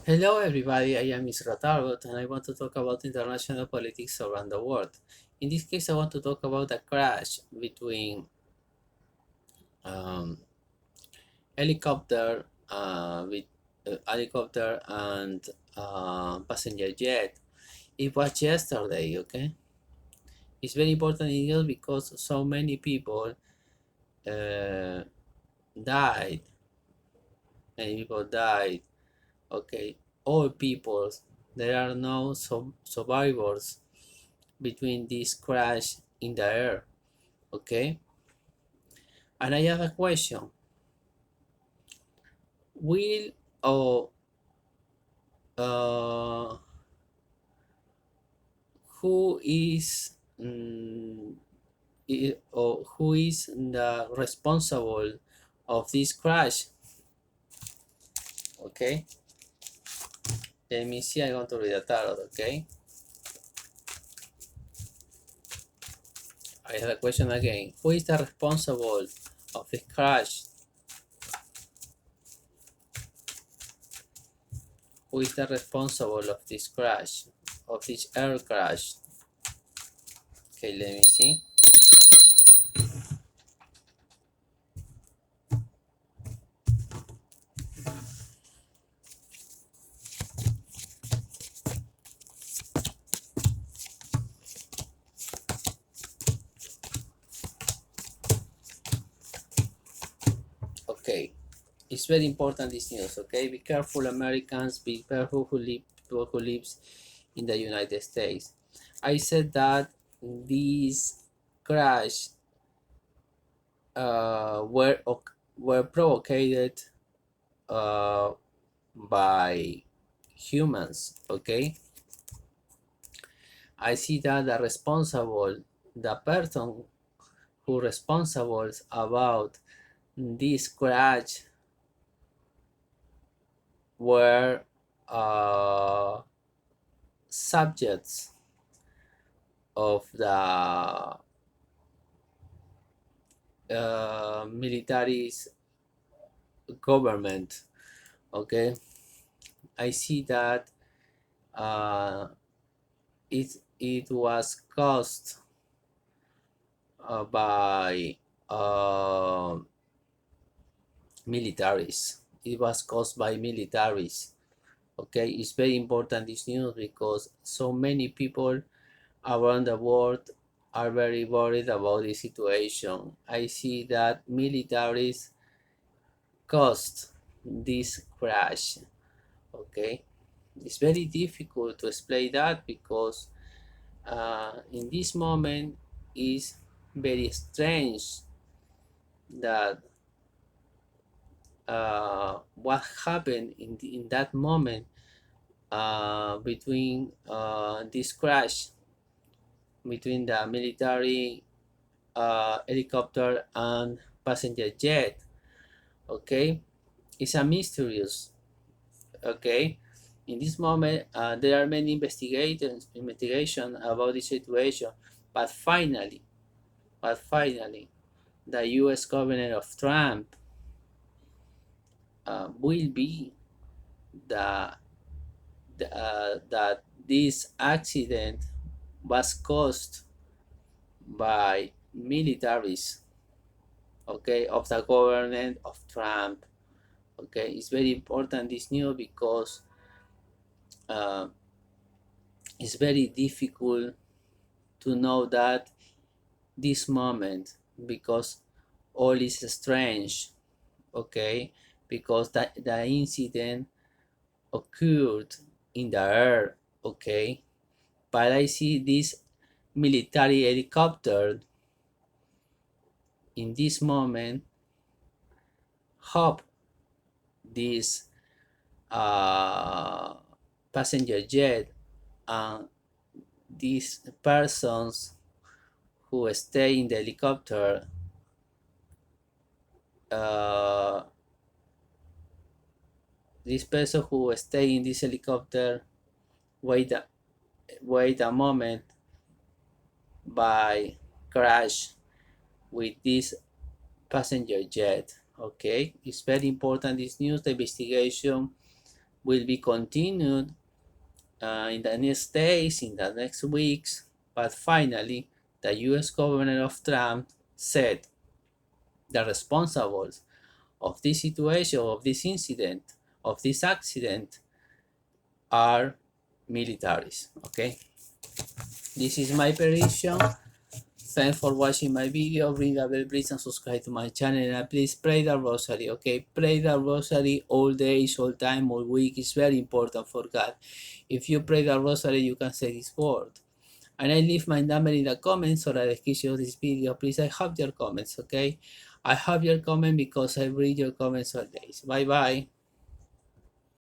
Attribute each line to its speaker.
Speaker 1: Hello, everybody. I am Mr. Tarot, and I want to talk about international politics around the world. In this case, I want to talk about a crash between um, helicopter, with helicopter and passenger jet. It was yesterday. Okay, it's very important news because so many people uh, died. Many people died. Okay, all peoples. There are no survivors between this crash in the air. Okay, and I have a question. Will or uh, who is or who is the responsible of this crash? Okay, let me see. I'm going to read the tarot. Okay, I have a question again. Who is the responsible of this crash? Who is the responsible of this crash, of this air crash? Okay, let me see. Okay, it's very important this news. Okay, be careful, Americans. Be careful people who lives in the United States. I said that these crash were provoked uh, by humans. Okay, I see that the person who responsible about this crash were uh, subjects of the military's government. Okay, I see that uh, it was caused by uh, militaries. It was caused by militaries. Okay, it's very important this news because so many people around the world are very worried about the situation. I see that militaries caused this crash. Okay, it's very difficult to explain that because in this moment is very strange that what happened in that moment between this crash between the military helicopter and passenger jet. Okay, it's a mysterious. Okay, in this moment there are many investigation about the situation, but finally the U.S. governor of Trump will be the, that this accident was caused by militaries, okay, of the government of Trump. Okay, it's very important this news because uh, it's very difficult to know that this moment because all is strange. Okay, because the incident occurred in the air. Okay, but I see this military helicopter in this moment hope this uh, passenger jet and these persons who stay in the helicopter uh, this person who stay in this helicopter wait a, wait a moment by crash with this passenger jet. Okay, it's very important this news. The investigation will be continued in the next days, in the next weeks. But finally, the US government of Trump said the responsibles of this situation, of this incident, of this accident are militaries. Okay, this is my prediction. Thanks for watching my video. Ring the bell, please, and subscribe to my channel. And please pray the rosary. Okay, pray the rosary all days, all time, all week. It's very important for God. If you pray the rosary, you can say this word. And I leave my number in the comments or the description of this video. Please, I have your comments. Okay, I have your comment because I read your comments all days. Bye bye.